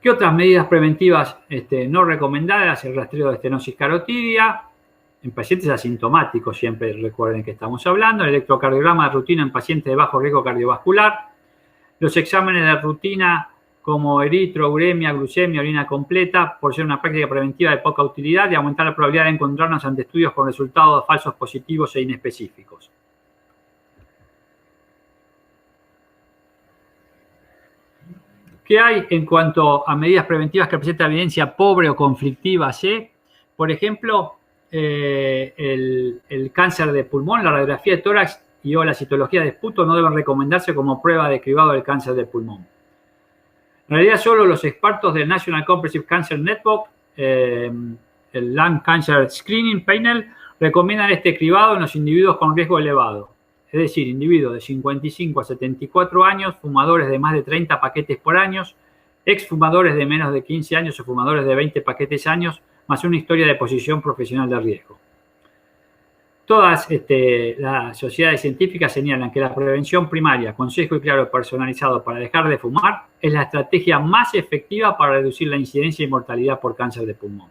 ¿Qué otras medidas preventivas no recomendadas? El rastreo de estenosis carotidia en pacientes asintomáticos, siempre recuerden que estamos hablando, el electrocardiograma de rutina en pacientes de bajo riesgo cardiovascular, los exámenes de rutina como eritro, uremia, glucemia, orina completa, por ser una práctica preventiva de poca utilidad y aumentar la probabilidad de encontrarnos ante estudios con resultados falsos positivos e inespecíficos. ¿Qué hay en cuanto a medidas preventivas que presentan evidencia pobre o conflictiva? ¿Sí? Por ejemplo, el cáncer de pulmón, la radiografía de tórax y o la citología de esputo no deben recomendarse como prueba de cribado del cáncer de pulmón. En realidad, solo los expertos del National Comprehensive Cancer Network, el Lung Cancer Screening Panel, recomiendan este cribado en los individuos con riesgo elevado. Es decir, individuos de 55 a 74 años, fumadores de más de 30 paquetes por año, exfumadores de menos de 15 años o fumadores de 20 paquetes años, más una historia de posición profesional de riesgo. Todas las sociedades científicas señalan que la prevención primaria, consejo y claro personalizado para dejar de fumar, es la estrategia más efectiva para reducir la incidencia y mortalidad por cáncer de pulmón.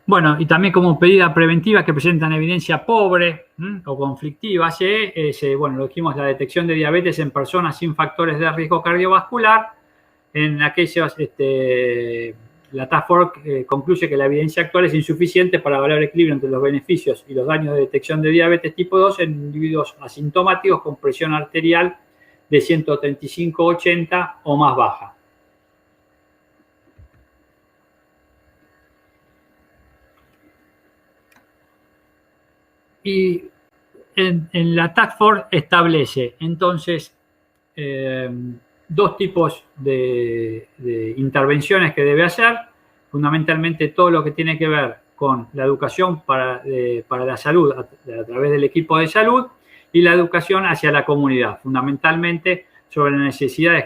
Bueno, y también como medida preventiva que presentan evidencia pobre o conflictiva, bueno, lo dijimos, la detección de diabetes en personas sin factores de riesgo cardiovascular. En aquellos, la Task Force concluye que la evidencia actual es insuficiente para evaluar el equilibrio entre los beneficios y los daños de detección de diabetes tipo 2 en individuos asintomáticos con presión arterial de 135/80 o más baja. Y en la Task Force establece entonces dos tipos de intervenciones que debe hacer, fundamentalmente todo lo que tiene que ver con la educación para la salud a través del equipo de salud y la educación hacia la comunidad, fundamentalmente sobre la necesidad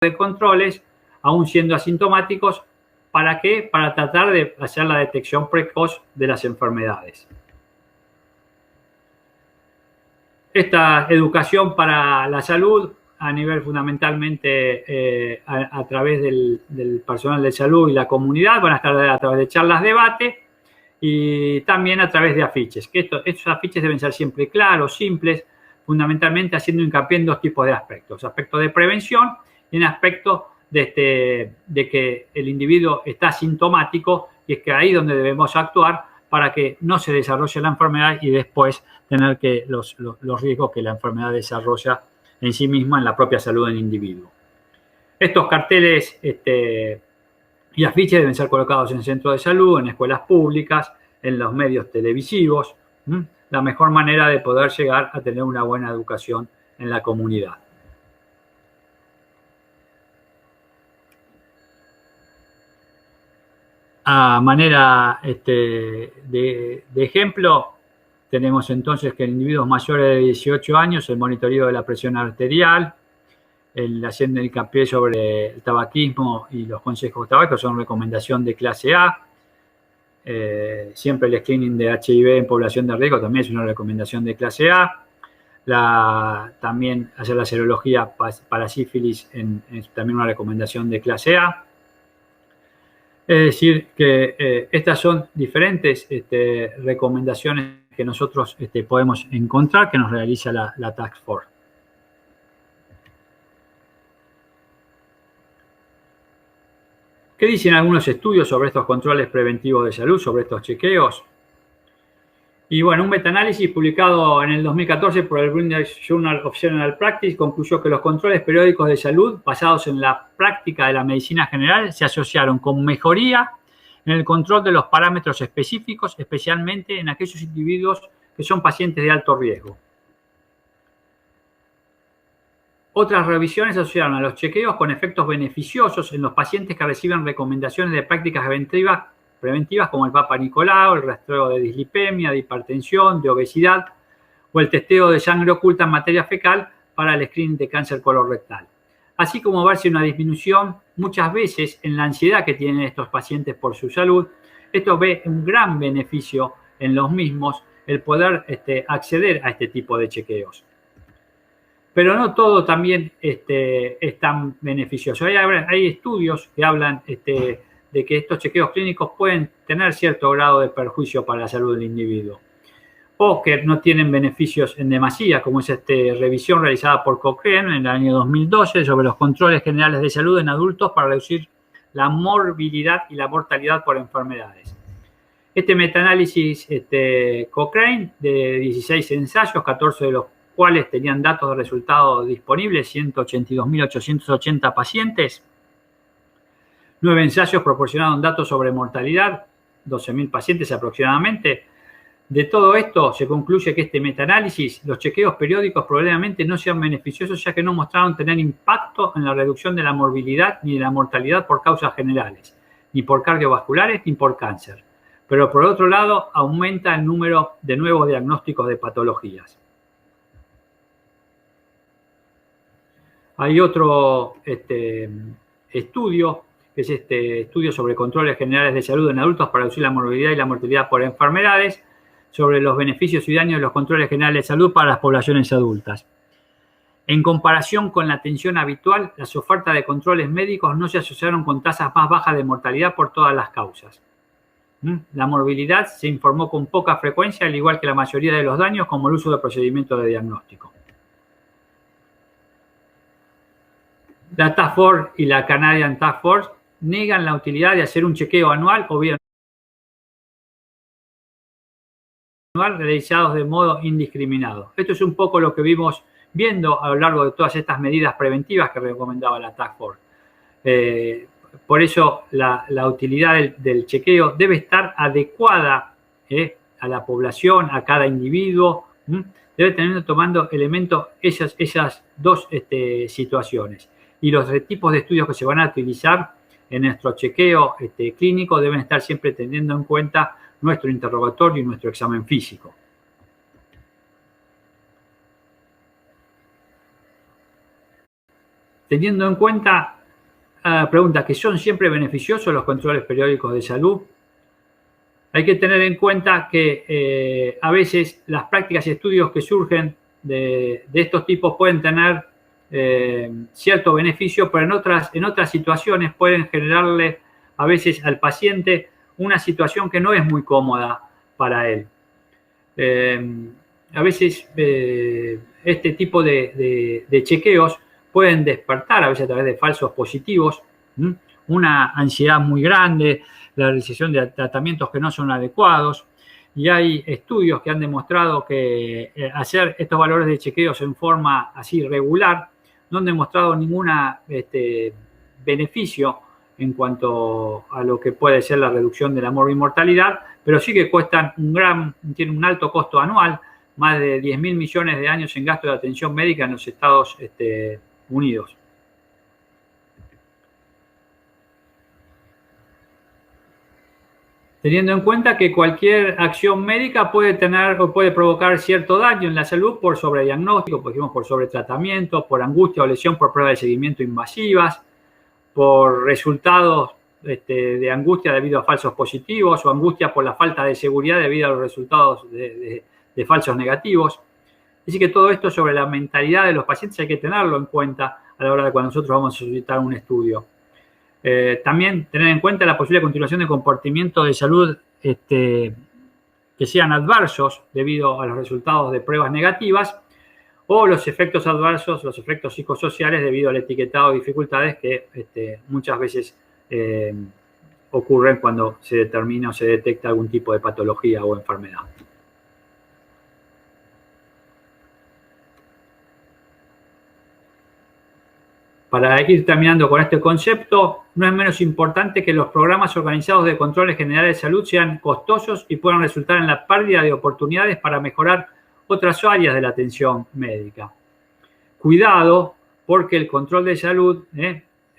de controles, aún siendo asintomáticos. ¿Para qué? Para tratar de hacer la detección precoz de las enfermedades. Esta educación para la salud a nivel fundamentalmente a través del personal de salud y la comunidad, van a estar a través de charlas, debate y también a través de afiches. Que estos afiches deben ser siempre claros, simples, fundamentalmente haciendo hincapié en dos tipos de aspectos. Aspecto de prevención y en aspecto de que el individuo está sintomático y es que ahí donde debemos actuar para que no se desarrolle la enfermedad y después tener que los riesgos que la enfermedad desarrolla en sí misma en la propia salud del individuo. Estos carteles y afiches deben ser colocados en centros de salud, en escuelas públicas, en los medios televisivos. La mejor manera de poder llegar a tener una buena educación en la comunidad. A manera de ejemplo, tenemos entonces que en individuos mayores de 18 años el monitoreo de la presión arterial, el haciendo hincapié sobre el tabaquismo y los consejos de tabaco son recomendación de clase A. Siempre el screening de HIV en población de riesgo también es una recomendación de clase A. También hacer la serología para sífilis es también una recomendación de clase A. Es decir, que estas son diferentes recomendaciones que nosotros podemos encontrar que nos realiza la Task Force. ¿Qué dicen algunos estudios sobre estos controles preventivos de salud, sobre estos chequeos? Y bueno, un metaanálisis publicado en el 2014 por el British Journal of General Practice concluyó que los controles periódicos de salud basados en la práctica de la medicina general se asociaron con mejoría en el control de los parámetros específicos, especialmente en aquellos individuos que son pacientes de alto riesgo. Otras revisiones asociaron a los chequeos con efectos beneficiosos en los pacientes que reciben recomendaciones de prácticas preventivas como el Papa Nicolau, el rastreo de dislipemia, de hipertensión, de obesidad o el testeo de sangre oculta en materia fecal para el screening de cáncer colorectal. Así como verse una disminución muchas veces en la ansiedad que tienen estos pacientes por su salud. Esto ve un gran beneficio en los mismos el poder acceder a este tipo de chequeos. pero no todo también es tan beneficioso. Hay estudios que hablan de que estos chequeos clínicos pueden tener cierto grado de perjuicio para la salud del individuo, o que no tienen beneficios en demasía, como es revisión realizada por Cochrane en el año 2012 sobre los controles generales de salud en adultos para reducir la morbilidad y la mortalidad por enfermedades. Este metaanálisis Cochrane de 16 ensayos, 14 de los cuales tenían datos de resultados disponibles, 182.880 pacientes. 9 ensayos proporcionaron datos sobre mortalidad, 12.000 pacientes aproximadamente. De todo esto se concluye que este metaanálisis, los chequeos periódicos probablemente no sean beneficiosos, ya que no mostraron tener impacto en la reducción de la morbilidad ni de la mortalidad por causas generales, ni por cardiovasculares ni por cáncer. Pero por otro lado, aumenta el número de nuevos diagnósticos de patologías. Hay otro estudio, que es estudio sobre controles generales de salud en adultos para reducir la morbilidad y la mortalidad por enfermedades, sobre los beneficios y daños de los controles generales de salud para las poblaciones adultas. En comparación con la atención habitual, las ofertas de controles médicos no se asociaron con tasas más bajas de mortalidad por todas las causas. La morbilidad se informó con poca frecuencia, al igual que la mayoría de los daños, como el uso de procedimientos de diagnóstico. La Task Force y la Canadian Task Force niegan la utilidad de hacer un chequeo anual o bien realizados de modo indiscriminado. Esto es un poco lo que vimos viendo a lo largo de todas estas medidas preventivas que recomendaba la Task Force. Por eso la utilidad del chequeo debe estar adecuada a la población, a cada individuo. Debe tener tomando elementos esas dos situaciones. Y los tipos de estudios que se van a utilizar en nuestro chequeo clínico deben estar siempre teniendo en cuenta nuestro interrogatorio y nuestro examen físico. Teniendo en cuenta, pregunta, ¿que son siempre beneficiosos los controles periódicos de salud? Hay que tener en cuenta que a veces las prácticas y estudios que surgen de estos tipos pueden tener cierto beneficio, pero en otras situaciones pueden generarle a veces al paciente una situación que no es muy cómoda para él. A veces este tipo de chequeos pueden despertar, a veces a través de falsos positivos, una ansiedad muy grande, la realización de tratamientos que no son adecuados. Y hay estudios que han demostrado que hacer estos valores de chequeos en forma así regular no han demostrado ningún beneficio en cuanto a lo que puede ser la reducción de la mortalidad, pero sí que tienen un alto costo anual, más de 10.000 millones de años en gasto de atención médica en los Estados Unidos. Teniendo en cuenta que cualquier acción médica puede tener o puede provocar cierto daño en la salud por sobrediagnóstico, por ejemplo, por sobretratamiento, por angustia o lesión por pruebas de seguimiento invasivas, por resultados de angustia debido a falsos positivos o angustia por la falta de seguridad debido a los resultados de falsos negativos. Así que todo esto sobre la mentalidad de los pacientes hay que tenerlo en cuenta a la hora de cuando nosotros vamos a solicitar un estudio. También tener en cuenta la posible continuación de comportamientos de salud que sean adversos debido a los resultados de pruebas negativas o los efectos adversos, los efectos psicosociales debido al etiquetado de dificultades que muchas veces ocurren cuando se determina o se detecta algún tipo de patología o enfermedad. Para ir terminando con este concepto, no es menos importante que los programas organizados de controles generales de salud sean costosos y puedan resultar en la pérdida de oportunidades para mejorar otras áreas de la atención médica. Cuidado, porque el control de salud,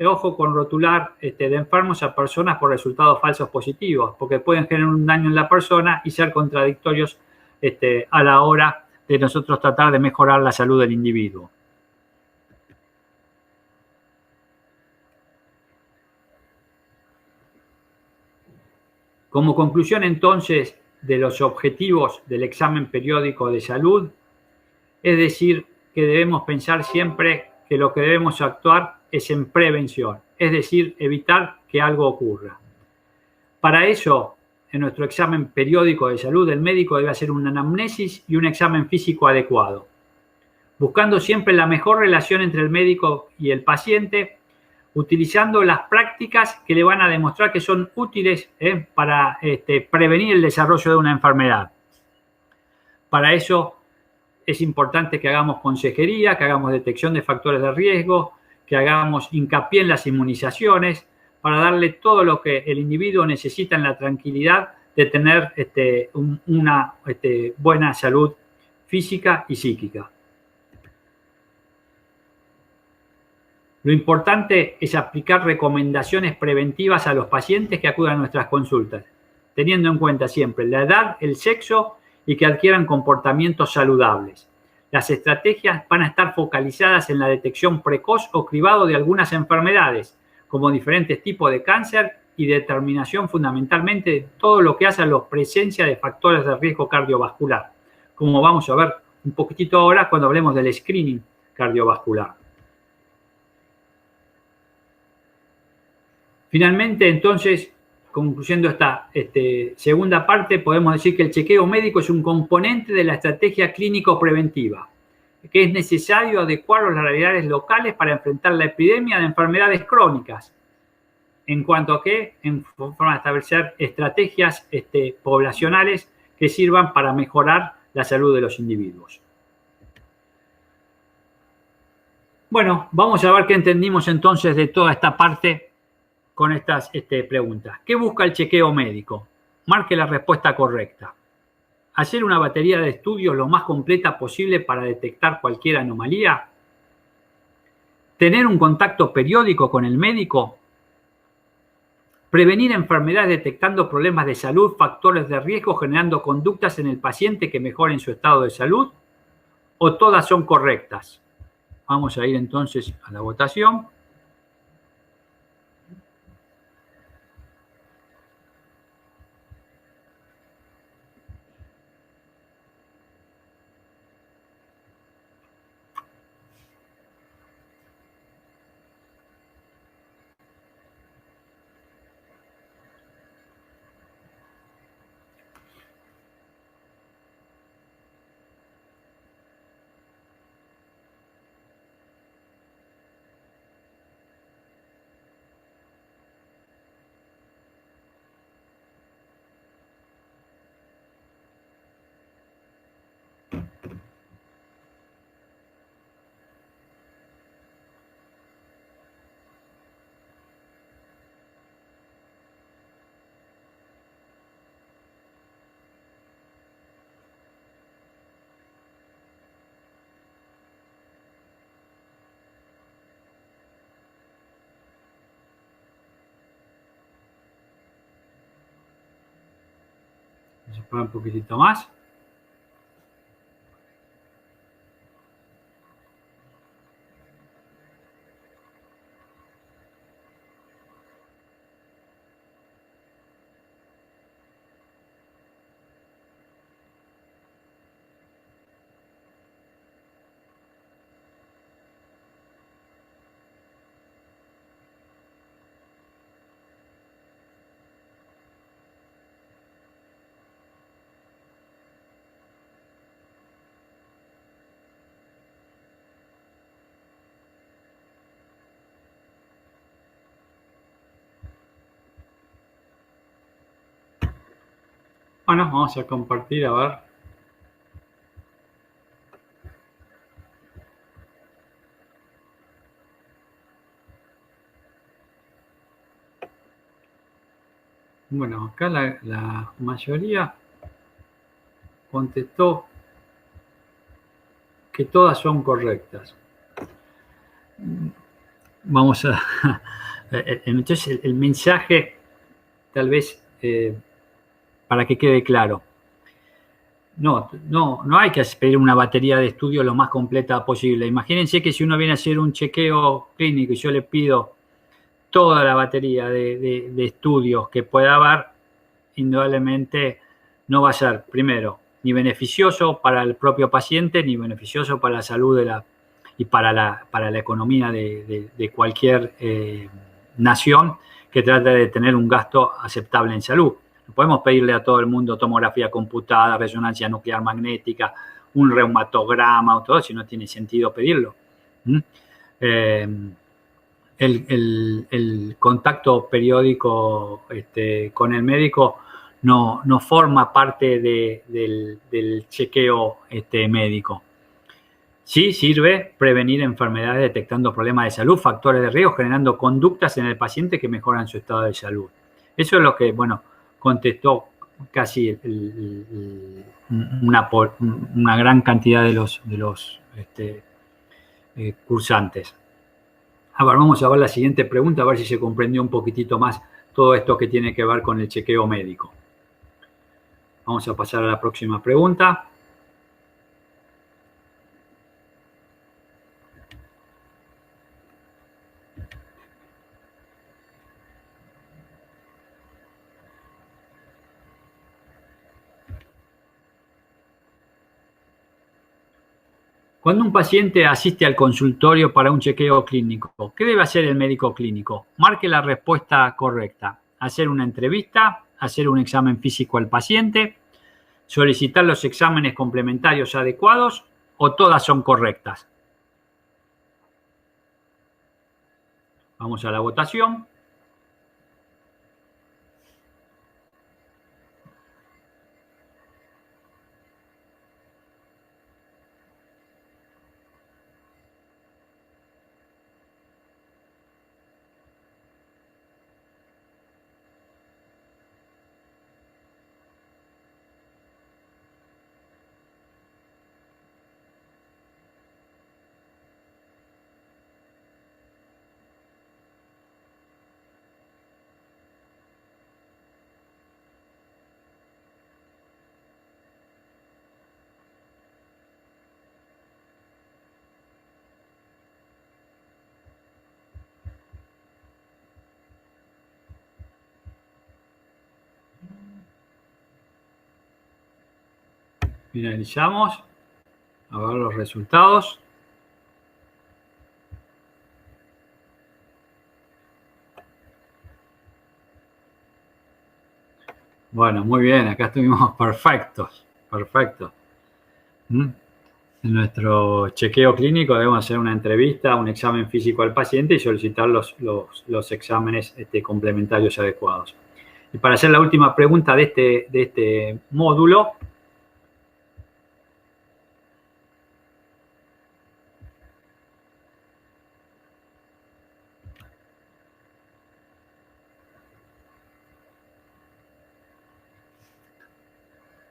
ojo con rotular de enfermos a personas por resultados falsos positivos, porque pueden generar un daño en la persona y ser contradictorios a la hora de nosotros tratar de mejorar la salud del individuo. Como conclusión, entonces, de los objetivos del examen periódico de salud, es decir, que debemos pensar siempre que lo que debemos actuar es en prevención, es decir, evitar que algo ocurra. Para eso, en nuestro examen periódico de salud, el médico debe hacer una anamnesis y un examen físico adecuado, buscando siempre la mejor relación entre el médico y el paciente, utilizando las prácticas que le van a demostrar que son útiles para prevenir el desarrollo de una enfermedad. Para eso es importante que hagamos consejería, que hagamos detección de factores de riesgo, que hagamos hincapié en las inmunizaciones, para darle todo lo que el individuo necesita en la tranquilidad de tener una buena salud física y psíquica. Lo importante es aplicar recomendaciones preventivas a los pacientes que acudan a nuestras consultas, teniendo en cuenta siempre la edad, el sexo y que adquieran comportamientos saludables. Las estrategias van a estar focalizadas en la detección precoz o cribado de algunas enfermedades, como diferentes tipos de cáncer y determinación fundamentalmente de todo lo que hace a la presencia de factores de riesgo cardiovascular, como vamos a ver un poquitito ahora cuando hablemos del screening cardiovascular. Finalmente, entonces, concluyendo esta segunda parte, podemos decir que el chequeo médico es un componente de la estrategia clínico-preventiva, que es necesario adecuar a las realidades locales para enfrentar la epidemia de enfermedades crónicas, en cuanto a que en forma de establecer estrategias poblacionales que sirvan para mejorar la salud de los individuos. Bueno, vamos a ver qué entendimos entonces de toda esta parte con estas preguntas. ¿Qué busca el chequeo médico? Marque la respuesta correcta. Hacer una batería de estudios lo más completa posible para detectar cualquier anomalía. Tener un contacto periódico con el médico. Prevenir enfermedades detectando problemas de salud, factores de riesgo, generando conductas en el paciente que mejoren su estado de salud. ¿O todas son correctas? Vamos a ir entonces a la votación. Vamos a esperar un poquitito más. Bueno, vamos a compartir, a ver. Bueno, acá la mayoría contestó que todas son correctas. Vamos a... Entonces, el mensaje, tal vez, para que quede claro. No hay que pedir una batería de estudio lo más completa posible. Imagínense que si uno viene a hacer un chequeo clínico y yo le pido toda la batería de estudios que pueda haber, indudablemente no va a ser, primero, ni beneficioso para el propio paciente, ni beneficioso para la salud y para la economía de cualquier nación que trate de tener un gasto aceptable en salud. No podemos pedirle a todo el mundo tomografía computada, resonancia nuclear magnética, un reumatograma o todo, si no tiene sentido pedirlo. El contacto periódico con el médico no forma parte del chequeo médico. Sí sirve prevenir enfermedades detectando problemas de salud, factores de riesgo, generando conductas en el paciente que mejoran su estado de salud. Eso es lo que, contestó casi una gran cantidad de los cursantes. Ahora vamos a ver la siguiente pregunta, a ver si se comprendió un poquitito más todo esto que tiene que ver con el chequeo médico. Vamos a pasar a la próxima pregunta. Cuando un paciente asiste al consultorio para un chequeo clínico, ¿qué debe hacer el médico clínico? Marque la respuesta correcta. Hacer una entrevista, hacer un examen físico al paciente, solicitar los exámenes complementarios adecuados o todas son correctas. Vamos a la votación. Finalizamos. A ver los resultados. Bueno, muy bien, acá estuvimos perfectos. En nuestro chequeo clínico debemos hacer una entrevista, un examen físico al paciente y solicitar los exámenes complementarios adecuados. Y para hacer la última pregunta de este módulo,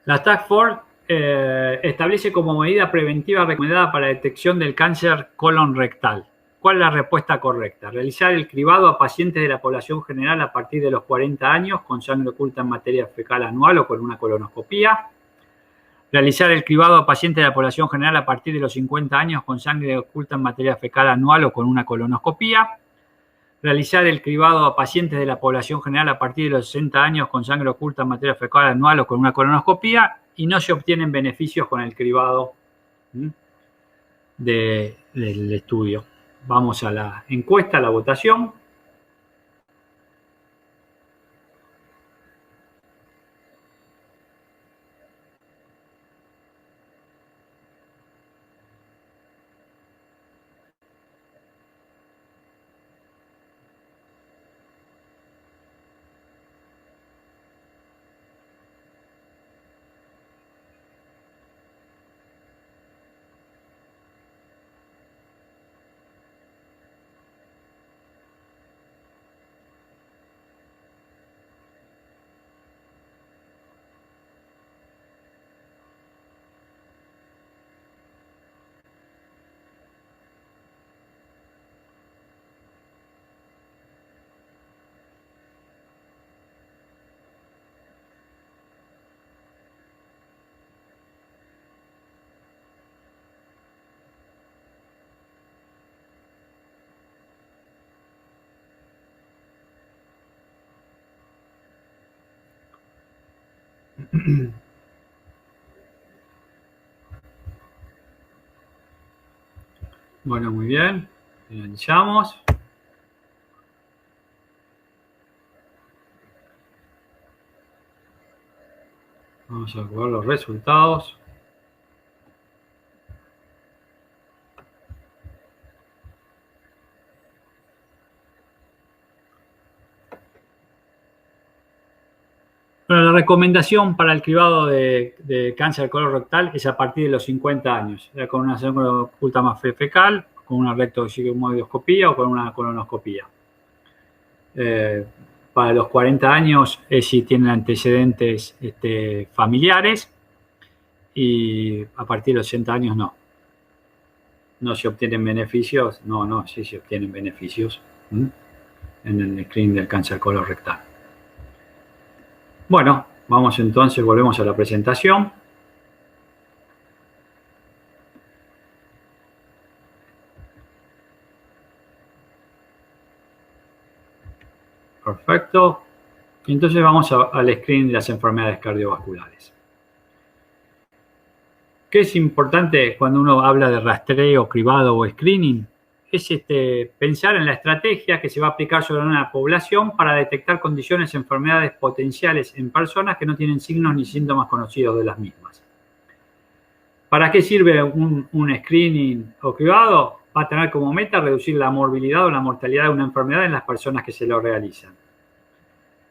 la Task Force establece como medida preventiva recomendada para la detección del cáncer colon rectal. ¿Cuál es la respuesta correcta? Realizar el cribado a pacientes de la población general a partir de los 40 años con sangre oculta en materia fecal anual o con una colonoscopía. Realizar el cribado a pacientes de la población general a partir de los 50 años con sangre oculta en materia fecal anual o con una colonoscopía. Realizar el cribado a pacientes de la población general a partir de los 60 años con sangre oculta en materia fecal anual o con una colonoscopía, y no se obtienen beneficios con el cribado del estudio. Vamos a la encuesta, a la votación. Bueno, muy bien. Finalizamos. Vamos a ver los resultados. Bueno, la recomendación para el cribado de cáncer colorectal es a partir de los 50 años, ya con una célula oculta más fecal, con una rectosigmoidoscopía o con una colonoscopía. Para los 40 años es si tienen antecedentes familiares, y a partir de los 80 años no. No se obtienen beneficios, sí se obtienen beneficios en el screening del cáncer colorectal. Bueno, vamos entonces, volvemos a la presentación. Perfecto. Entonces vamos al screening de las enfermedades cardiovasculares. ¿Qué es importante cuando uno habla de rastreo, cribado o screening? Es pensar en la estrategia que se va a aplicar sobre una población para detectar condiciones, enfermedades potenciales en personas que no tienen signos ni síntomas conocidos de las mismas. ¿Para qué sirve un screening o cribado? Va a tener como meta reducir la morbilidad o la mortalidad de una enfermedad en las personas que se lo realizan.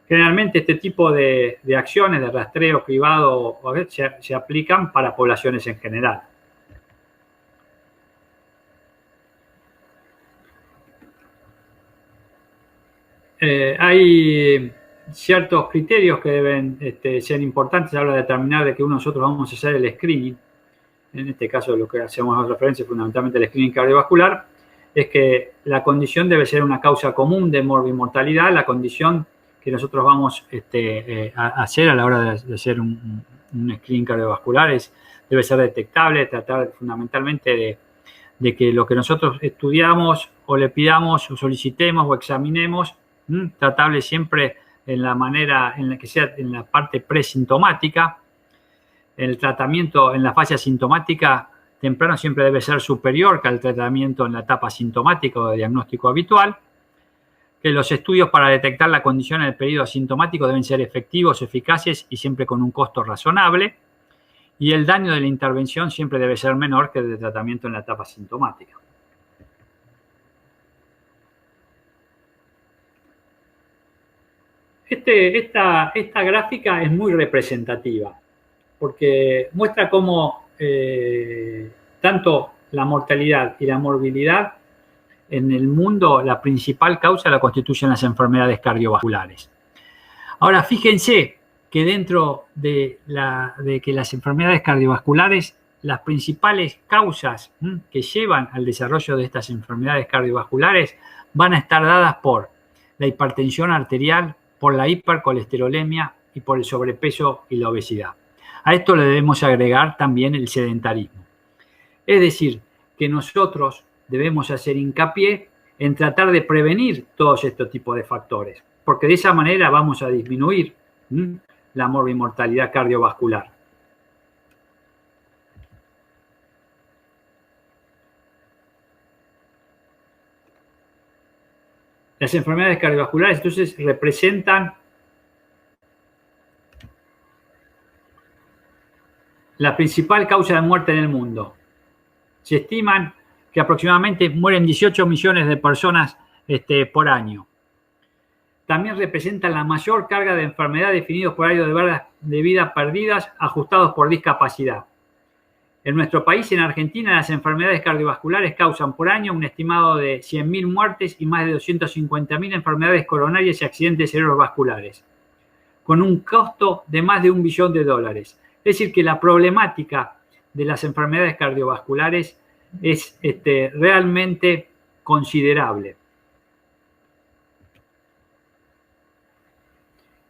Generalmente este tipo de acciones de rastreo, cribado, se aplican para poblaciones en general. Hay ciertos criterios que deben ser importantes a la hora de determinar de que nosotros vamos a hacer el screening. En este caso lo que hacemos referencia fundamentalmente al screening cardiovascular, es que la condición debe ser una causa común de morbimortalidad, la condición que nosotros vamos a hacer a la hora de hacer un screening cardiovascular debe ser detectable, tratar fundamentalmente de que lo que nosotros estudiamos o le pidamos o solicitemos o examinemos, tratable siempre en la manera en la que sea en la parte presintomática. El tratamiento en la fase asintomática temprano siempre debe ser superior que al tratamiento en la etapa sintomática o de diagnóstico habitual. Que los estudios para detectar la condición en el periodo asintomático deben ser efectivos, eficaces y siempre con un costo razonable. Y el daño de la intervención siempre debe ser menor que el de tratamiento en la etapa sintomática. Esta gráfica es muy representativa porque muestra cómo tanto la mortalidad y la morbilidad en el mundo, la principal causa la constituyen las enfermedades cardiovasculares. Ahora, fíjense que dentro de que las enfermedades cardiovasculares, las principales causas que llevan al desarrollo de estas enfermedades cardiovasculares van a estar dadas por la hipertensión arterial, por la hipercolesterolemia y por el sobrepeso y la obesidad. A esto le debemos agregar también el sedentarismo. Es decir, que nosotros debemos hacer hincapié en tratar de prevenir todos estos tipos de factores, porque de esa manera vamos a disminuir la morbimortalidad cardiovascular. Las enfermedades cardiovasculares entonces representan la principal causa de muerte en el mundo. Se estiman que aproximadamente mueren 18 millones de personas por año. También representan la mayor carga de enfermedad definidos por años de vida perdidas ajustados por discapacidad. En nuestro país, en Argentina, las enfermedades cardiovasculares causan por año un estimado de 100.000 muertes y más de 250.000 enfermedades coronarias y accidentes cerebrovasculares, con un costo de más de $1 billón. Es decir, que la problemática de las enfermedades cardiovasculares es realmente considerable.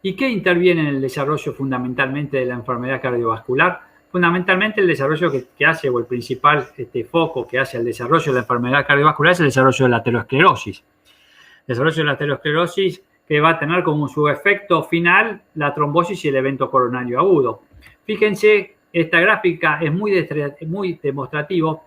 ¿Y qué interviene en el desarrollo fundamentalmente de la enfermedad cardiovascular? Fundamentalmente el desarrollo que hace, o el principal foco que hace al desarrollo de la enfermedad cardiovascular es el desarrollo de la aterosclerosis. El desarrollo de la aterosclerosis que va a tener como su efecto final la trombosis y el evento coronario agudo. Fíjense, esta gráfica es muy demostrativo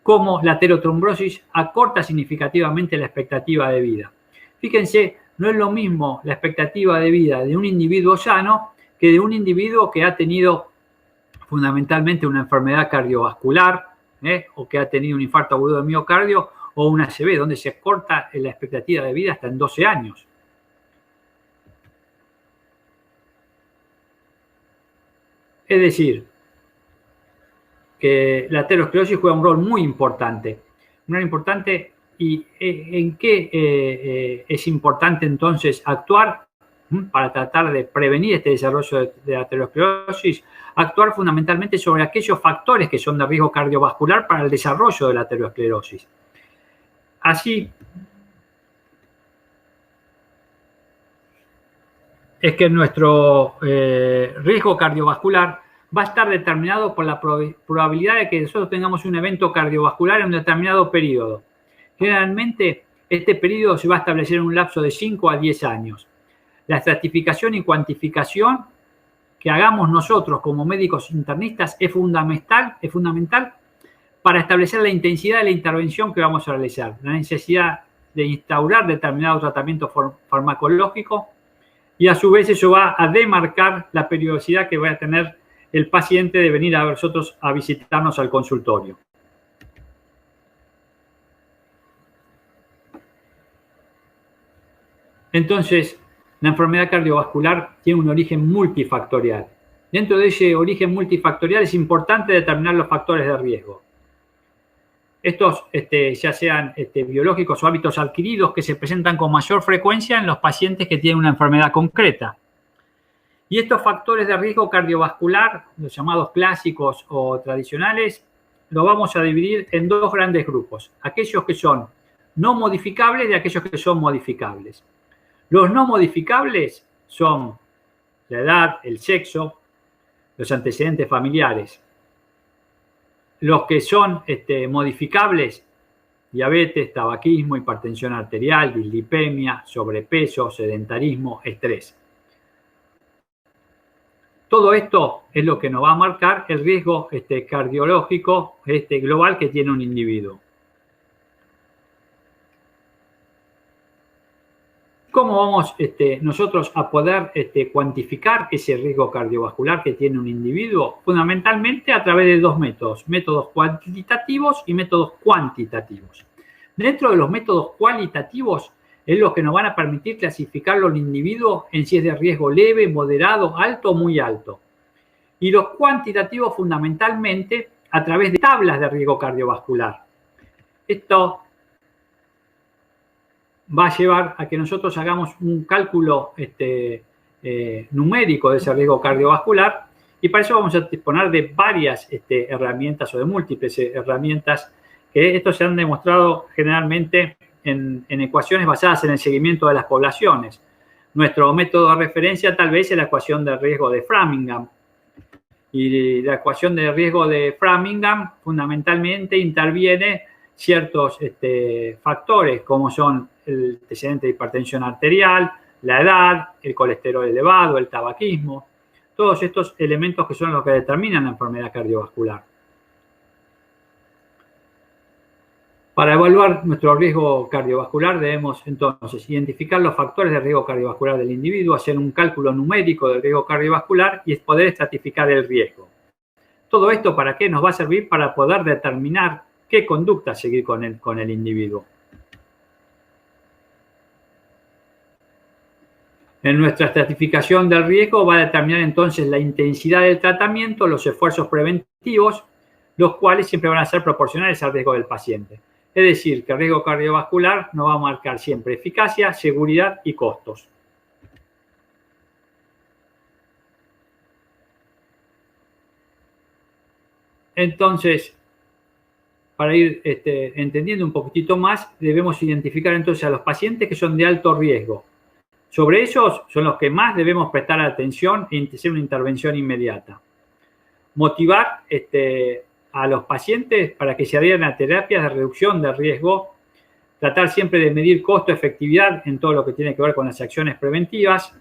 cómo la aterotrombosis acorta significativamente la expectativa de vida. Fíjense, no es lo mismo la expectativa de vida de un individuo sano que de un individuo que ha tenido fundamentalmente una enfermedad cardiovascular, o que ha tenido un infarto agudo de miocardio o un ACV, donde se corta la expectativa de vida hasta en 12 años. Es decir, que la aterosclerosis juega un rol muy importante. ¿Y en qué es importante entonces actuar para tratar de prevenir este desarrollo de aterosclerosis? Actuar fundamentalmente sobre aquellos factores que son de riesgo cardiovascular para el desarrollo de la aterosclerosis. Así es que nuestro riesgo cardiovascular va a estar determinado por la probabilidad de que nosotros tengamos un evento cardiovascular en un determinado periodo. Generalmente, este periodo se va a establecer en un lapso de 5 a 10 años. La estratificación y cuantificación que hagamos nosotros como médicos internistas es fundamental para establecer la intensidad de la intervención que vamos a realizar, la necesidad de instaurar determinado tratamiento farmacológico, y a su vez eso va a demarcar la periodicidad que va a tener el paciente de venir a nosotros a visitarnos al consultorio. Entonces, la enfermedad cardiovascular tiene un origen multifactorial. Dentro de ese origen multifactorial es importante determinar los factores de riesgo. Estos ya sean biológicos o hábitos adquiridos que se presentan con mayor frecuencia en los pacientes que tienen una enfermedad concreta. Y estos factores de riesgo cardiovascular, los llamados clásicos o tradicionales, los vamos a dividir en dos grandes grupos. Aquellos que son no modificables y aquellos que son modificables. Los no modificables son la edad, el sexo, los antecedentes familiares. Los que son modificables, diabetes, tabaquismo, hipertensión arterial, dislipemia, sobrepeso, sedentarismo, estrés. Todo esto es lo que nos va a marcar el riesgo cardiológico global que tiene un individuo. ¿Cómo vamos nosotros a poder cuantificar ese riesgo cardiovascular que tiene un individuo? Fundamentalmente a través de dos métodos, métodos cuantitativos y métodos cuantitativos. Dentro de los métodos cualitativos es lo que nos van a permitir clasificarlo al individuo en si es de riesgo leve, moderado, alto o muy alto. Y los cuantitativos fundamentalmente a través de tablas de riesgo cardiovascular. Esto va a llevar a que nosotros hagamos un cálculo numérico de ese riesgo cardiovascular, y para eso vamos a disponer de varias herramientas o de múltiples herramientas que estos se han demostrado generalmente en ecuaciones basadas en el seguimiento de las poblaciones. Nuestro método de referencia tal vez es la ecuación de riesgo de Framingham, y la ecuación de riesgo de Framingham fundamentalmente interviene ciertos factores como son el antecedente de hipertensión arterial, la edad, el colesterol elevado, el tabaquismo, todos estos elementos que son los que determinan la enfermedad cardiovascular. Para evaluar nuestro riesgo cardiovascular debemos entonces identificar los factores de riesgo cardiovascular del individuo, hacer un cálculo numérico del riesgo cardiovascular y poder estratificar el riesgo. Todo esto, ¿para qué? Nos va a servir para poder determinar qué conducta seguir con el individuo. En nuestra estratificación del riesgo va a determinar entonces la intensidad del tratamiento, los esfuerzos preventivos, los cuales siempre van a ser proporcionales al riesgo del paciente. Es decir, que el riesgo cardiovascular nos va a marcar siempre eficacia, seguridad y costos. Entonces, para ir entendiendo un poquitito más, debemos identificar entonces a los pacientes que son de alto riesgo. Sobre ellos son los que más debemos prestar atención y hacer una intervención inmediata. Motivar a los pacientes para que se adhieran a terapias de reducción de riesgo. Tratar siempre de medir costo-efectividad en todo lo que tiene que ver con las acciones preventivas.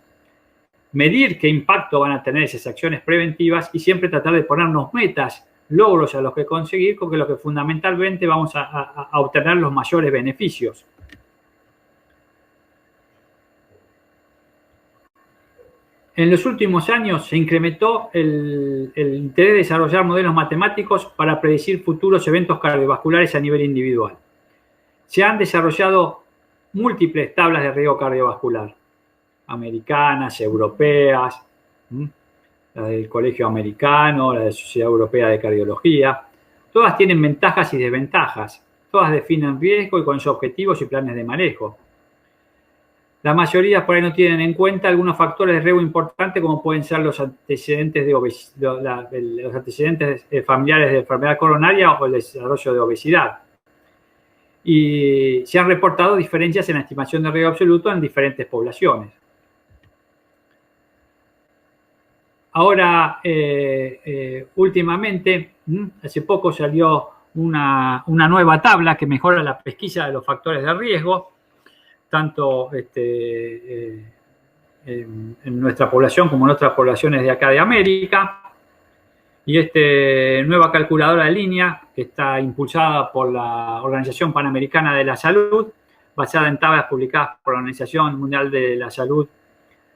Medir qué impacto van a tener esas acciones preventivas y siempre tratar de ponernos metas logros a los que conseguir, con lo que fundamentalmente vamos a obtener los mayores beneficios. En los últimos años se incrementó el interés de desarrollar modelos matemáticos para predecir futuros eventos cardiovasculares a nivel individual. Se han desarrollado múltiples tablas de riesgo cardiovascular, americanas, europeas, la del Colegio Americano, la de la Sociedad Europea de Cardiología. Todas tienen ventajas y desventajas. Todas definen riesgo y con sus objetivos y planes de manejo. La mayoría por ahí no tienen en cuenta algunos factores de riesgo importantes, como pueden ser los antecedentes de los antecedentes familiares de enfermedad coronaria o el desarrollo de obesidad. Y se han reportado diferencias en la estimación de riesgo absoluto en diferentes poblaciones. Ahora, últimamente, hace poco salió una nueva tabla que mejora la pesquisa de los factores de riesgo, tanto en nuestra población como en otras poblaciones de acá de América. Y esta nueva calculadora de línea, que está impulsada por la Organización Panamericana de la Salud, basada en tablas publicadas por la Organización Mundial de la Salud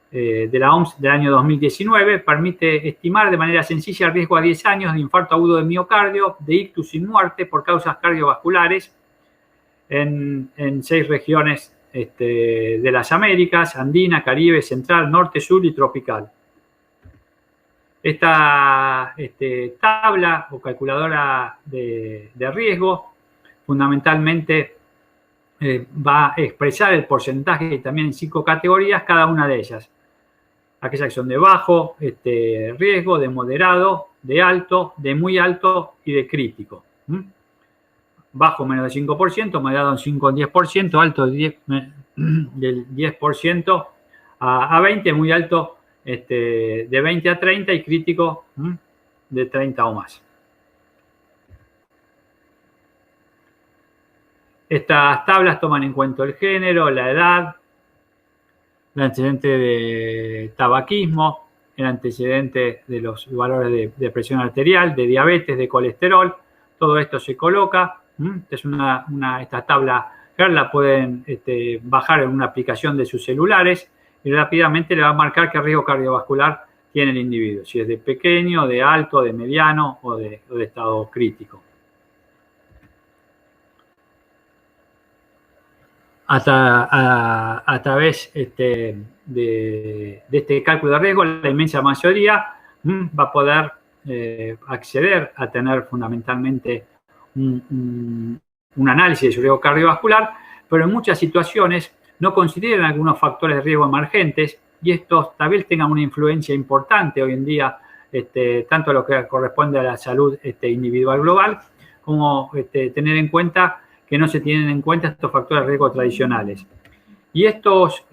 de la OMS del año 2019, permite estimar de manera sencilla el riesgo a 10 años de infarto agudo de miocardio, de ictus sin muerte por causas cardiovasculares en 6 regiones de las Américas: Andina, Caribe, Central, Norte, Sur y Tropical. Esta tabla o calculadora de riesgo fundamentalmente va a expresar el porcentaje y también en 5 categorías, cada una de ellas. Aquellas que son de bajo riesgo, de moderado, de alto, de muy alto y de crítico. Bajo menos del 5%, moderado en 5 al 10%, alto del 10% a 20%, muy alto de 20 a 30 y crítico de 30 o más. Estas tablas toman en cuenta el género, la edad, el antecedente de tabaquismo, el antecedente de los valores de presión arterial, de diabetes, de colesterol. Todo esto se coloca. Esta tabla la pueden bajar en una aplicación de sus celulares y rápidamente le va a marcar qué riesgo cardiovascular tiene el individuo, si es de pequeño, de alto, de mediano o de estado crítico. A través de este cálculo de riesgo, la inmensa mayoría va a poder acceder a tener fundamentalmente un análisis de su riesgo cardiovascular, pero en muchas situaciones no consideran algunos factores de riesgo emergentes y estos tal vez tengan una influencia importante hoy en día, tanto lo que corresponde a la salud individual global, como tener en cuenta que no se tienen en cuenta estos factores de riesgo tradicionales. Y estos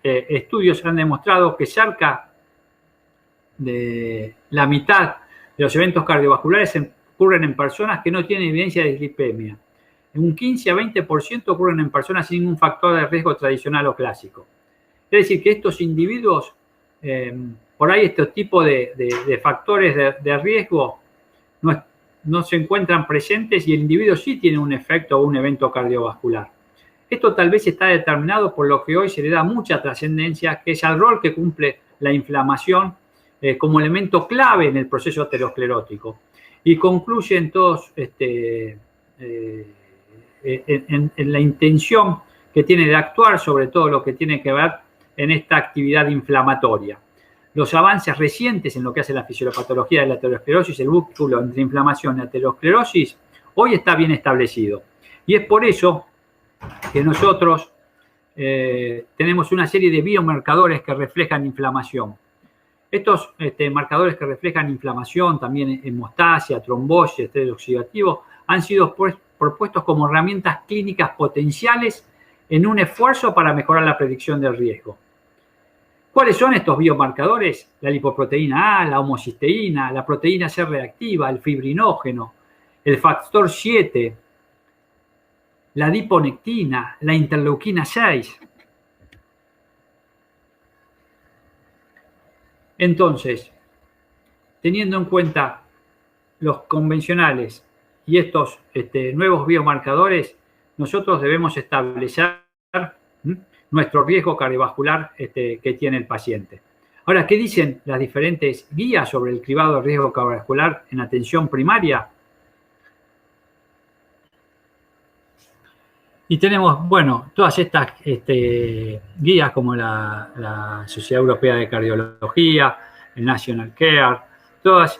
estudios han demostrado que cerca de la mitad de los eventos cardiovasculares ocurren en personas que no tienen evidencia de dislipemia. Un 15 a 20% ocurren en personas sin ningún factor de riesgo tradicional o clásico. Es decir, que estos individuos, por ahí estos tipos de factores de riesgo no se encuentran presentes y el individuo sí tiene un efecto o un evento cardiovascular. Esto tal vez está determinado por lo que hoy se le da mucha trascendencia, que es el rol que cumple la inflamación como elemento clave en el proceso aterosclerótico. Y concluyen todos en la intención que tiene de actuar sobre todo lo que tiene que ver en esta actividad inflamatoria. Los avances recientes en lo que hace la fisiopatología de la aterosclerosis, el vínculo entre inflamación y aterosclerosis, hoy está bien establecido. Y es por eso que nosotros tenemos una serie de biomarcadores que reflejan inflamación. Estos marcadores que reflejan inflamación, también hemostasia, trombosis, estrés oxidativo, han sido propuestos como herramientas clínicas potenciales en un esfuerzo para mejorar la predicción del riesgo. ¿Cuáles son estos biomarcadores? La lipoproteína A, la homocisteína, la proteína C reactiva, el fibrinógeno, el factor 7, la adiponectina, la interleuquina 6. Entonces, teniendo en cuenta los convencionales y estos nuevos biomarcadores, nosotros debemos establecer nuestro riesgo cardiovascular que tiene el paciente. Ahora, ¿qué dicen las diferentes guías sobre el cribado de riesgo cardiovascular en atención primaria? Y tenemos, bueno, todas estas guías como la Sociedad Europea de Cardiología, el National Care, todas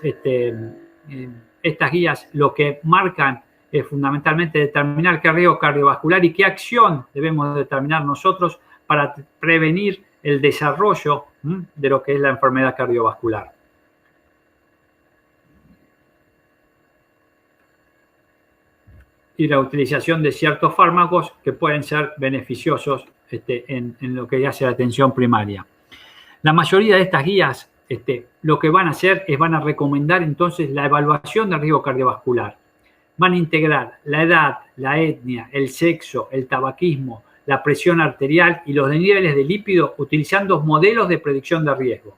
estas guías lo que marcan es fundamentalmente determinar qué riesgo cardiovascular y qué acción debemos determinar nosotros para prevenir el desarrollo de lo que es la enfermedad cardiovascular. Y la utilización de ciertos fármacos que pueden ser beneficiosos en lo que hace la atención primaria. La mayoría de estas guías lo que van a hacer es van a recomendar entonces la evaluación del riesgo cardiovascular. Van a integrar la edad, la etnia, el sexo, el tabaquismo, la presión arterial y los niveles de lípido utilizando modelos de predicción de riesgo.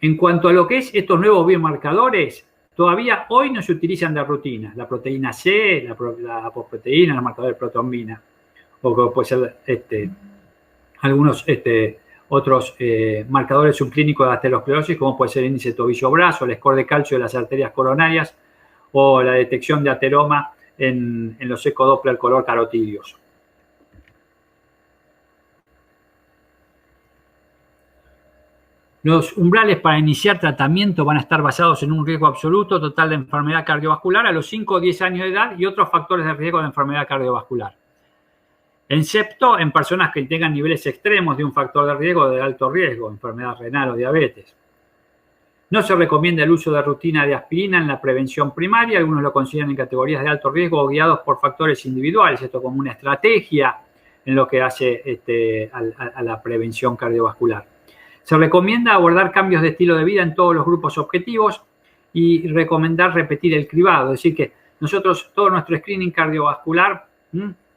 En cuanto a lo que es estos nuevos biomarcadores, todavía hoy no se utilizan de rutina. La proteína C, la apoproteína, el marcador de protrombina, o puede ser algunos otros marcadores subclínicos de aterosclerosis, como puede ser el índice tobillo-brazo, el score de calcio de las arterias coronarias o la detección de ateroma en los ecodoppler color carotídeos. Los umbrales para iniciar tratamiento van a estar basados en un riesgo absoluto total de enfermedad cardiovascular a los 5 o 10 años de edad y otros factores de riesgo de enfermedad cardiovascular. Excepto en personas que tengan niveles extremos de un factor de riesgo de alto riesgo, enfermedad renal o diabetes. No se recomienda el uso de rutina de aspirina en la prevención primaria. Algunos lo consideran en categorías de alto riesgo o guiados por factores individuales. Esto como una estrategia en lo que hace a la prevención cardiovascular. Se recomienda abordar cambios de estilo de vida en todos los grupos objetivos y recomendar repetir el cribado. Es decir, que nosotros todo nuestro screening cardiovascular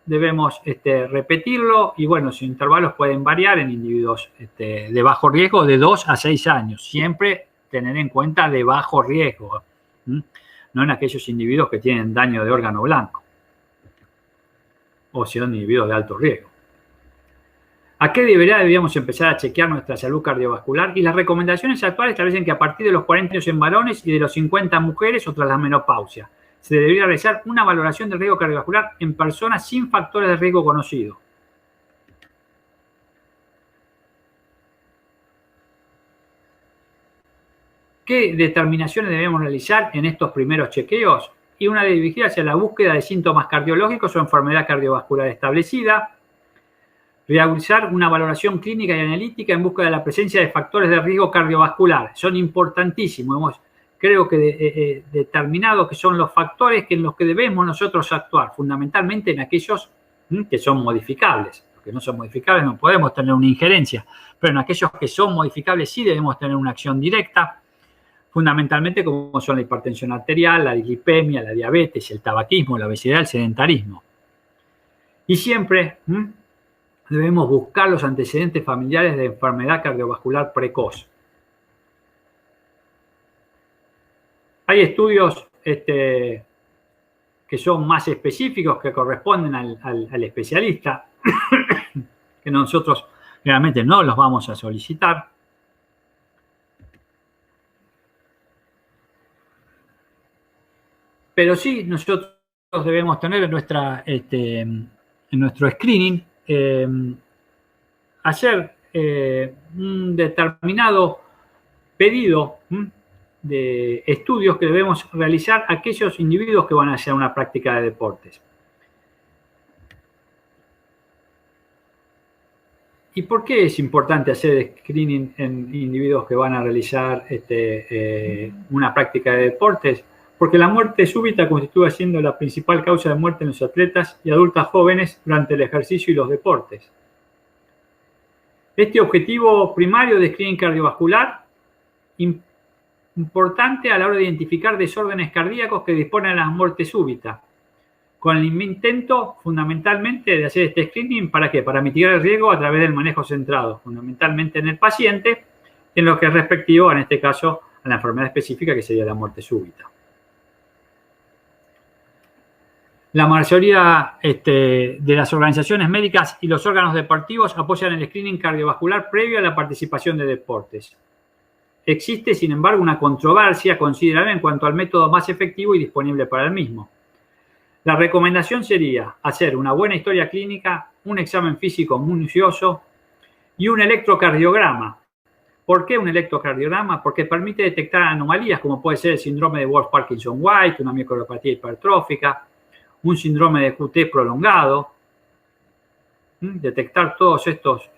debemos repetirlo y bueno, sus intervalos pueden variar en individuos de bajo riesgo de 2 a 6 años. Siempre tener en cuenta de bajo riesgo, no en aquellos individuos que tienen daño de órgano blanco o son individuos de alto riesgo. ¿A qué deberíamos empezar a chequear nuestra salud cardiovascular? Y las recomendaciones actuales establecen que a partir de los 40 años en varones y de los 50 en mujeres o tras la menopausia, se debería realizar una valoración del riesgo cardiovascular en personas sin factores de riesgo conocidos. ¿Qué determinaciones debemos realizar en estos primeros chequeos? Y una dirigida hacia la búsqueda de síntomas cardiológicos o enfermedad cardiovascular establecida. Realizar una valoración clínica y analítica en busca de la presencia de factores de riesgo cardiovascular. Son importantísimos. Hemos, creo que, determinado que son los factores en los que debemos nosotros actuar, fundamentalmente en aquellos que son modificables. Los que no son modificables no podemos tener una injerencia, pero en aquellos que son modificables sí debemos tener una acción directa, fundamentalmente como son la hipertensión arterial, la dislipemia, la diabetes, el tabaquismo, la obesidad, el sedentarismo. Y siempre debemos buscar los antecedentes familiares de enfermedad cardiovascular precoz. Hay estudios que son más específicos, que corresponden al especialista, que nosotros realmente no los vamos a solicitar. Pero sí, nosotros debemos tener en nuestro screening hacer un determinado pedido de estudios que debemos realizar a aquellos individuos que van a hacer una práctica de deportes. ¿Y por qué es importante hacer screening en individuos que van a realizar una práctica de deportes? Porque la muerte súbita continúa siendo la principal causa de muerte en los atletas y adultos jóvenes durante el ejercicio y los deportes. Este objetivo primario de screening cardiovascular, importante a la hora de identificar desórdenes cardíacos que disponen a la muerte súbita, con el intento fundamentalmente de hacer este screening, ¿para qué? Para mitigar el riesgo a través del manejo centrado, fundamentalmente en el paciente, en lo que es respectivo, en este caso, a la enfermedad específica que sería la muerte súbita. La mayoría de las organizaciones médicas y los órganos deportivos apoyan el screening cardiovascular previo a la participación de deportes. Existe, sin embargo, una controversia considerable en cuanto al método más efectivo y disponible para el mismo. La recomendación sería hacer una buena historia clínica, un examen físico minucioso y un electrocardiograma. ¿Por qué un electrocardiograma? Porque permite detectar anomalías como puede ser el síndrome de Wolff-Parkinson-White, una micropatia hipertrófica, un síndrome de QT prolongado. Detectar todos estos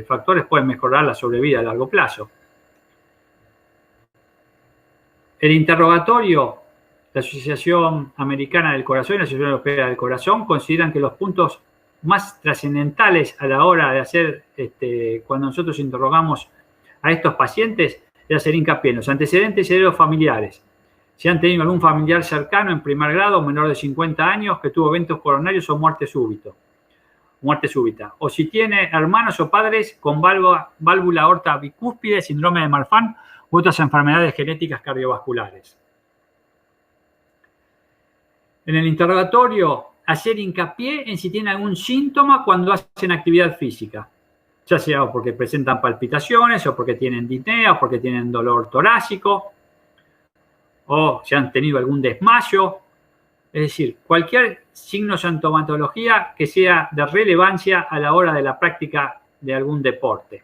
factores puede mejorar la sobrevida a largo plazo. El interrogatorio, la Asociación Americana del Corazón y la Asociación Europea del Corazón consideran que los puntos más trascendentales a la hora de hacer, cuando nosotros interrogamos a estos pacientes, es hacer hincapié en los antecedentes familiares. Si han tenido algún familiar cercano en primer grado, menor de 50 años, que tuvo eventos coronarios o muerte súbita. O si tiene hermanos o padres con válvula aorta bicúspide, síndrome de Marfan u otras enfermedades genéticas cardiovasculares. En el interrogatorio, hacer hincapié en si tienen algún síntoma cuando hacen actividad física, ya sea porque presentan palpitaciones o porque tienen disnea o porque tienen dolor torácico o si han tenido algún desmayo. Es decir, cualquier signo de sintomatología que sea de relevancia a la hora de la práctica de algún deporte.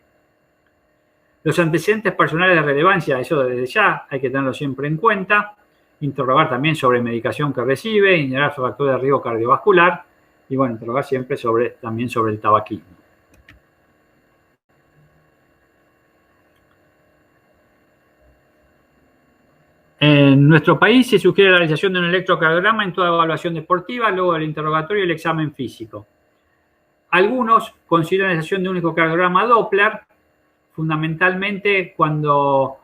Los antecedentes personales de relevancia, eso desde ya hay que tenerlo siempre en cuenta. Interrogar también sobre medicación que recibe, indagar sobre factores de riesgo cardiovascular y, bueno, interrogar siempre también sobre el tabaquismo. En nuestro país se sugiere la realización de un electrocardiograma en toda evaluación deportiva, luego del interrogatorio y el examen físico. Algunos consideran la realización de un único cardiograma Doppler, fundamentalmente cuando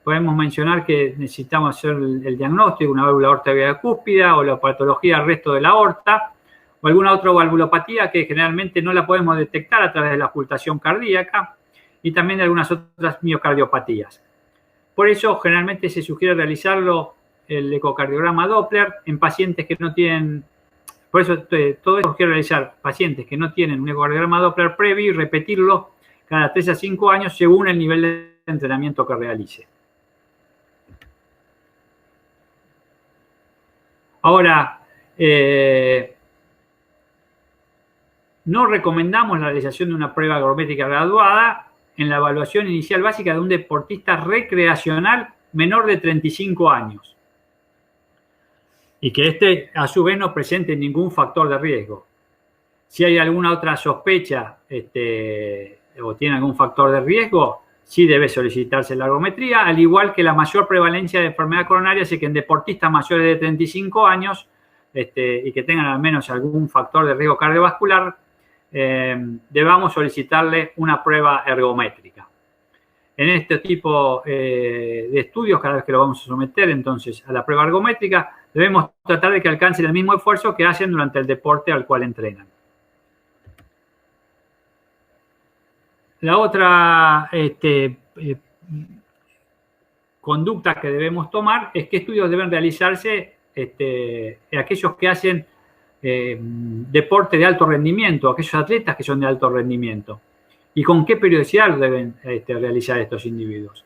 podemos mencionar que necesitamos hacer el diagnóstico de una válvula aorta bicúspide o la patología del resto de la aorta o alguna otra valvulopatía que generalmente no la podemos detectar a través de la ocultación cardíaca y también de algunas otras miocardiopatías. Por eso, generalmente se sugiere realizarlo el ecocardiograma Doppler en pacientes que no tienen. Por eso, todo esto sugiere realizar pacientes que no tienen un ecocardiograma Doppler previo y repetirlo cada 3 a 5 años según el nivel de entrenamiento que realice. Ahora, no recomendamos la realización de una prueba ergométrica graduada en la evaluación inicial básica de un deportista recreacional menor de 35 años y que a su vez no presente ningún factor de riesgo. Si hay alguna otra sospecha o tiene algún factor de riesgo, sí debe solicitarse la ergometría, al igual que la mayor prevalencia de enfermedad coronaria, así que en deportistas mayores de 35 años y que tengan al menos algún factor de riesgo cardiovascular, debamos solicitarle una prueba ergométrica. En este tipo de estudios, cada vez que lo vamos a someter entonces a la prueba ergométrica, debemos tratar de que alcancen el mismo esfuerzo que hacen durante el deporte al cual entrenan. La otra conducta que debemos tomar es qué estudios deben realizarse aquellos que hacen deporte de alto rendimiento, aquellos atletas que son de alto rendimiento, y con qué periodicidad deben realizar estos individuos.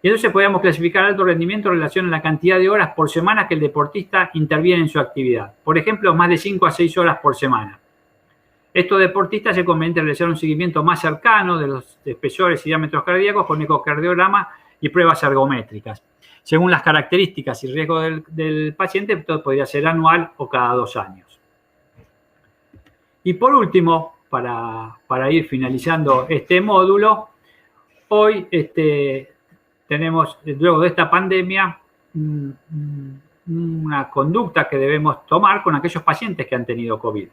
Y entonces podemos clasificar alto rendimiento en relación a la cantidad de horas por semana que el deportista interviene en su actividad. Por ejemplo, más de 5 a 6 horas por semana. Estos deportistas se conviene realizar un seguimiento más cercano de los espesores y diámetros cardíacos con ecocardiograma y pruebas ergométricas. Según las características y riesgo del paciente, esto podría ser anual o cada 2 años. Y por último, para ir finalizando este módulo, hoy tenemos, luego de esta pandemia, una conducta que debemos tomar con aquellos pacientes que han tenido COVID.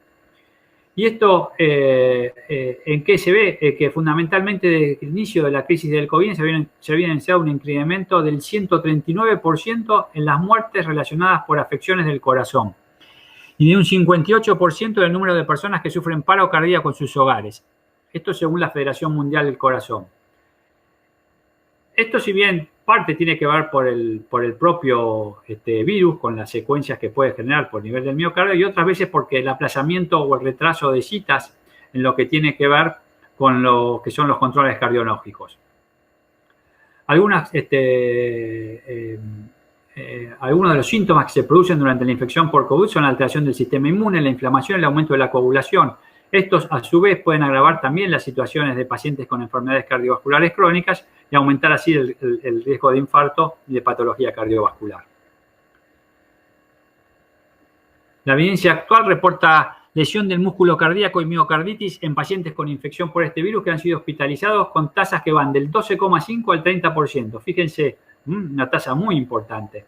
Y esto, ¿en qué se ve? Que fundamentalmente desde el inicio de la crisis del COVID se había evidenciado un incremento del 139% en las muertes relacionadas por afecciones del corazón y de un 58% del número de personas que sufren paro cardíaco en sus hogares. Esto según la Federación Mundial del Corazón. Esto, si bien parte tiene que ver por el propio virus, con las secuencias que puede generar por nivel del miocardio, y otras veces porque el aplazamiento o el retraso de citas en lo que tiene que ver con lo que son los controles cardiológicos. Algunos de los síntomas que se producen durante la infección por COVID son la alteración del sistema inmune, la inflamación y el aumento de la coagulación. Estos, a su vez, pueden agravar también las situaciones de pacientes con enfermedades cardiovasculares crónicas y aumentar así el riesgo de infarto y de patología cardiovascular. La evidencia actual reporta lesión del músculo cardíaco y miocarditis en pacientes con infección por este virus que han sido hospitalizados con tasas que van del 12,5 al 30%. Fíjense, una tasa muy importante.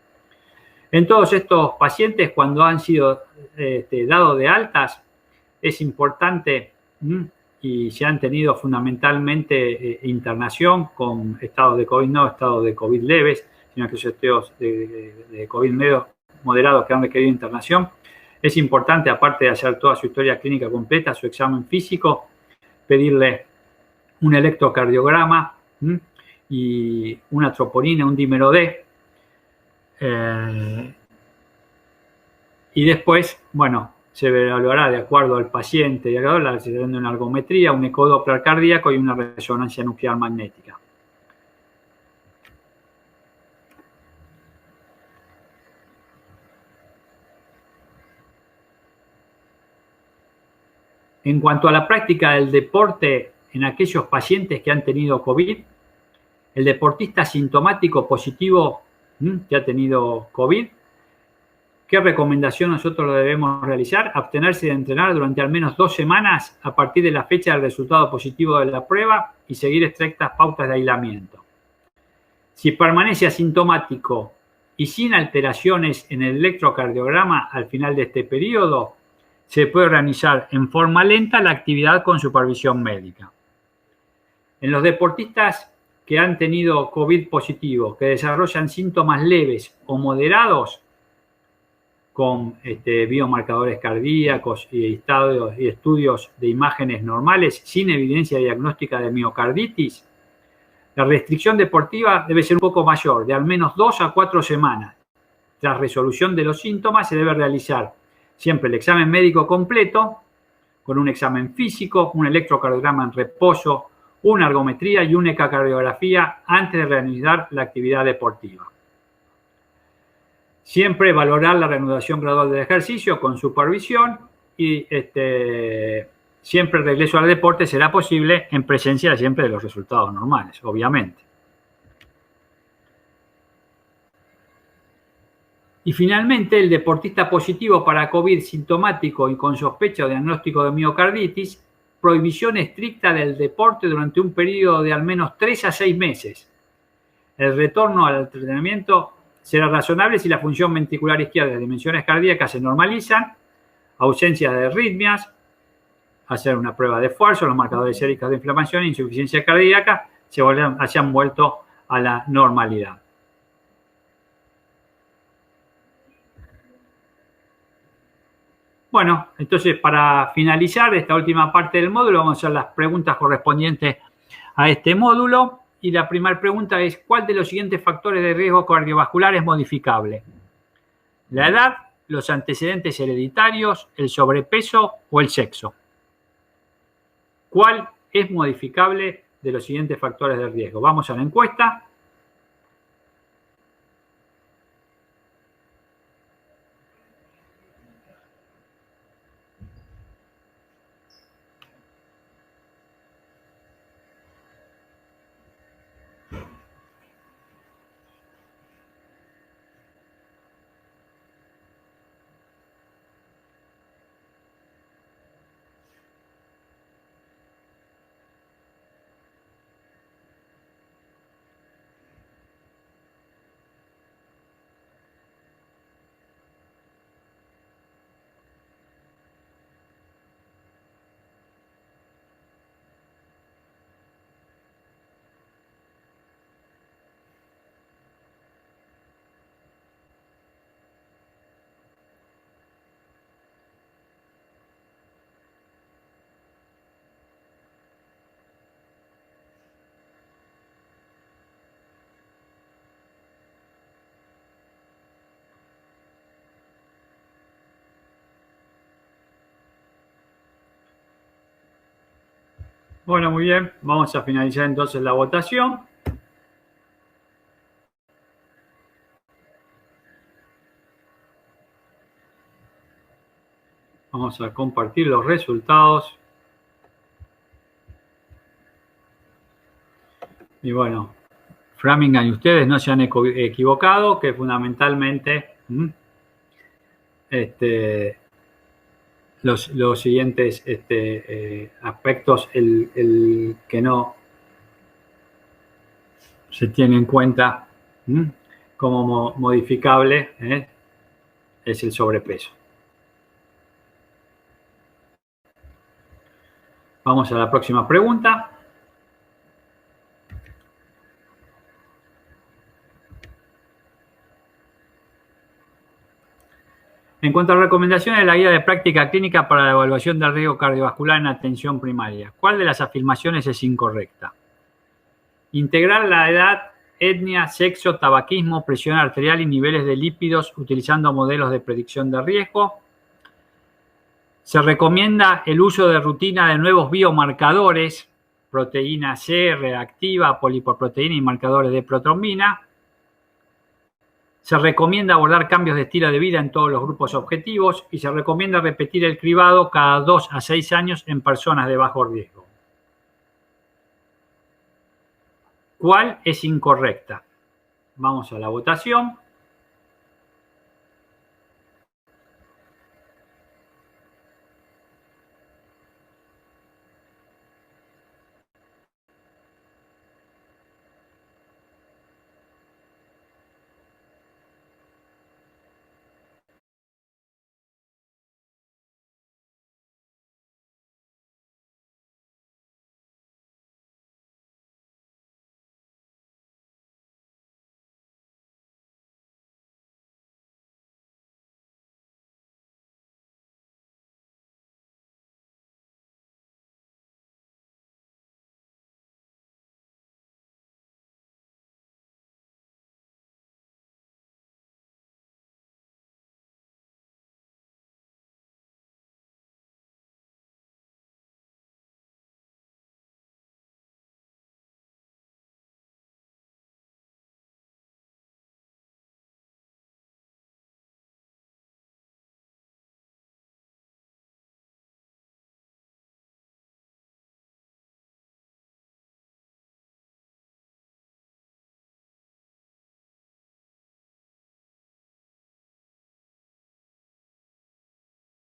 En todos estos pacientes, cuando han sido dados de altas, es importante y se han tenido fundamentalmente internación con estados de COVID, no estados de COVID leves, sino que estados de COVID moderados que han requerido internación. Es importante, aparte de hacer toda su historia clínica completa, su examen físico, pedirle un electrocardiograma y una troponina, un dímero D. Y después, bueno, se evaluará de acuerdo al paciente y la necesidad de una ergometría, un ecodoppler cardíaco y una resonancia nuclear magnética. En cuanto a la práctica del deporte en aquellos pacientes que han tenido COVID, el deportista sintomático positivo que ha tenido COVID, ¿qué recomendación nosotros debemos realizar? Abstenerse de entrenar durante al menos 2 semanas a partir de la fecha del resultado positivo de la prueba y seguir estrictas pautas de aislamiento. Si permanece asintomático y sin alteraciones en el electrocardiograma al final de este periodo, se puede realizar en forma lenta la actividad con supervisión médica. En los deportistas que han tenido COVID positivo, que desarrollan síntomas leves o moderados, con biomarcadores cardíacos y estudios de imágenes normales sin evidencia diagnóstica de miocarditis, la restricción deportiva debe ser un poco mayor, de al menos 2 a 4 semanas. Tras resolución de los síntomas se debe realizar siempre el examen médico completo, con un examen físico, un electrocardiograma en reposo, una ergometría y una ecocardiografía antes de reanudar la actividad deportiva. Siempre valorar la reanudación gradual del ejercicio con supervisión y siempre el regreso al deporte será posible en presencia siempre de los resultados normales, obviamente. Y finalmente, el deportista positivo para COVID sintomático y con sospecha o diagnóstico de miocarditis, prohibición estricta del deporte durante un periodo de al menos 3 a 6 meses. El retorno al entrenamiento será razonable si la función ventricular izquierda y las dimensiones cardíacas se normalizan, ausencia de arritmias, hacer una prueba de esfuerzo, los marcadores séricos de inflamación e insuficiencia cardíaca se hayan vuelto a la normalidad. Bueno, entonces para finalizar esta última parte del módulo vamos a hacer las preguntas correspondientes a este módulo. Y la primera pregunta es, ¿cuál de los siguientes factores de riesgo cardiovascular es modificable? ¿La edad, los antecedentes hereditarios, el sobrepeso o el sexo? ¿Cuál es modificable de los siguientes factores de riesgo? Vamos a la encuesta. Bueno, muy bien. Vamos a finalizar entonces la votación. Vamos a compartir los resultados. Y bueno, Framingham y ustedes no se han equivocado, que fundamentalmente los siguientes aspectos, el que no se tiene en cuenta como modificable es el sobrepeso. Vamos a la próxima pregunta. En cuanto a recomendaciones de la guía de práctica clínica para la evaluación del riesgo cardiovascular en atención primaria, ¿cuál de las afirmaciones es incorrecta? Integrar la edad, etnia, sexo, tabaquismo, presión arterial y niveles de lípidos utilizando modelos de predicción de riesgo. Se recomienda el uso de rutina de nuevos biomarcadores, proteína C, reactiva, polipoproteína y marcadores de protrombina. Se recomienda abordar cambios de estilo de vida en todos los grupos objetivos y se recomienda repetir el cribado cada 2 a 6 años en personas de bajo riesgo. ¿Cuál es incorrecta? Vamos a la votación.